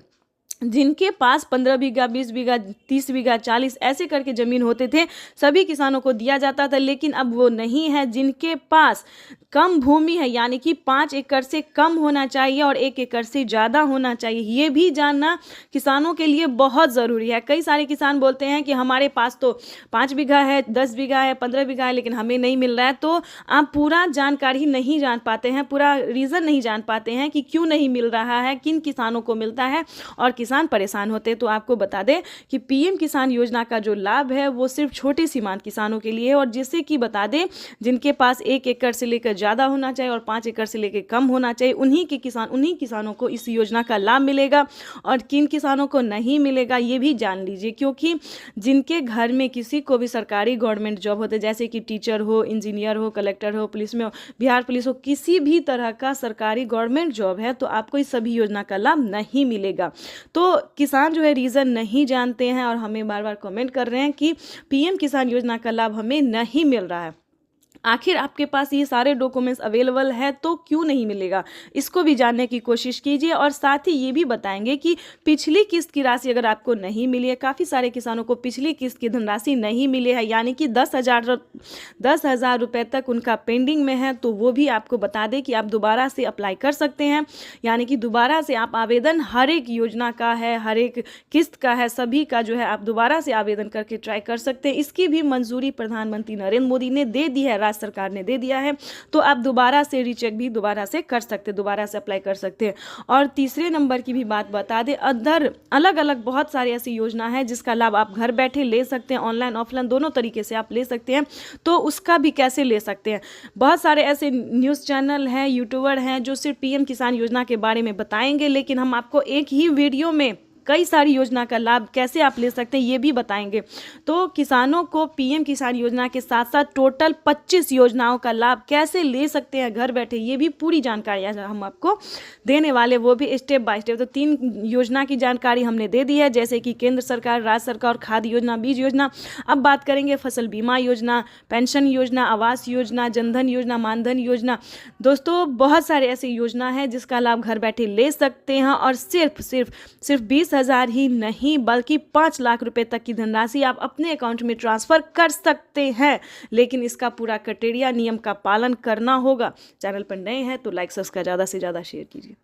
जिनके पास 15 बीघा, 20 बीघा, 30 बीघा, 40 ऐसे करके ज़मीन होते थे, सभी किसानों को दिया जाता था। लेकिन अब वो नहीं है। जिनके पास कम भूमि है, यानी कि 5 एकड़ से कम होना चाहिए और 1 एकड़ से ज़्यादा होना चाहिए, ये भी जानना किसानों के लिए बहुत ज़रूरी है। कई सारे किसान बोलते हैं कि हमारे पास तो 5 बीघा है, 10 बीघा है, 15 बीघा है, लेकिन हमें नहीं मिल रहा है। तो आप पूरा जानकारी नहीं जान पाते हैं, पूरा रीज़न नहीं जान पाते हैं कि क्यों नहीं मिल रहा है, किन किसानों को मिलता है और किसान परेशान होते हैं। तो आपको बता दें कि पीएम किसान योजना का जो लाभ है वो सिर्फ छोटे सीमांत किसानों के लिए है, और जिससे कि बता दें जिनके पास 1 एकड़ से लेकर ज़्यादा होना चाहिए और 5 एकड़ से लेकर कम होना चाहिए, उन्हीं किसानों को इस योजना का लाभ मिलेगा। और किन किसानों को नहीं मिलेगा ये भी जान लीजिए, क्योंकि जिनके घर में किसी को भी सरकारी गवर्नमेंट जॉब होते, जैसे कि टीचर हो, इंजीनियर हो, कलेक्टर हो, पुलिस में हो, बिहार पुलिस हो, किसी भी तरह का सरकारी गवर्नमेंट जॉब है, तो आपको इस सभी योजना का लाभ नहीं मिलेगा। तो किसान जो है रीज़न नहीं जानते हैं और हमें बार बार कमेंट कर रहे हैं कि पीएम किसान योजना का लाभ हमें नहीं मिल रहा है। आखिर आपके पास ये सारे डॉक्यूमेंट्स अवेलेबल है तो क्यों नहीं मिलेगा, इसको भी जानने की कोशिश कीजिए। और साथ ही ये भी बताएंगे कि पिछली किस्त की राशि अगर आपको नहीं मिली है, काफ़ी सारे किसानों को पिछली किस्त की धनराशि नहीं मिली है, यानी कि 10,000 रुपये तक उनका पेंडिंग में है, तो वो भी आपको बता दें कि आप दोबारा से अप्लाई कर सकते हैं। यानी कि दोबारा से आप आवेदन हर एक योजना का है, हर एक किस्त का है, सभी का जो है आप दोबारा से आवेदन करके ट्राई कर सकते हैं। इसकी भी मंजूरी प्रधानमंत्री नरेंद्र मोदी ने दे दी है, राज्य सरकार ने दे दिया है, तो आप दोबारा से रीचेक भी दोबारा से कर सकते हैं, दोबारा से अप्लाई कर सकते हैं। और तीसरे नंबर की भी बात बता दें, अदर अलग अलग बहुत सारी ऐसी योजना है जिसका लाभ आप घर बैठे ले सकते हैं, ऑनलाइन ऑफलाइन दोनों तरीके से आप ले सकते हैं। तो उसका भी कैसे ले सकते हैं, बहुत सारे ऐसे न्यूज़ चैनल हैं, यूट्यूबर हैं जो सिर्फ पीएम किसान योजना के बारे में बताएंगे, लेकिन हम आपको एक ही वीडियो में कई सारी योजना का लाभ कैसे आप ले सकते हैं ये भी बताएंगे। तो किसानों को पीएम किसान योजना के साथ साथ टोटल 25 योजनाओं का लाभ कैसे ले सकते हैं घर बैठे, ये भी पूरी जानकारी हम आपको देने वाले, वो भी स्टेप बाय स्टेप। तो 3 योजना की जानकारी हमने दे दी है, जैसे कि केंद्र सरकार, राज्य सरकार, खाद्य योजना, बीज योजना। अब बात करेंगे फसल बीमा योजना, पेंशन योजना, आवास योजना, जनधन योजना, मानधन योजना। दोस्तों बहुत सारे ऐसी योजना है जिसका लाभ घर बैठे ले सकते हैं, और सिर्फ 20,000 ही नहीं बल्कि 5 लाख रुपए तक की धनराशि आप अपने अकाउंट में ट्रांसफर कर सकते हैं। लेकिन इसका पूरा क्राइटेरिया, नियम का पालन करना होगा। चैनल पर नए हैं तो लाइक सब्सक्राइब ज़्यादा से ज़्यादा शेयर कीजिए।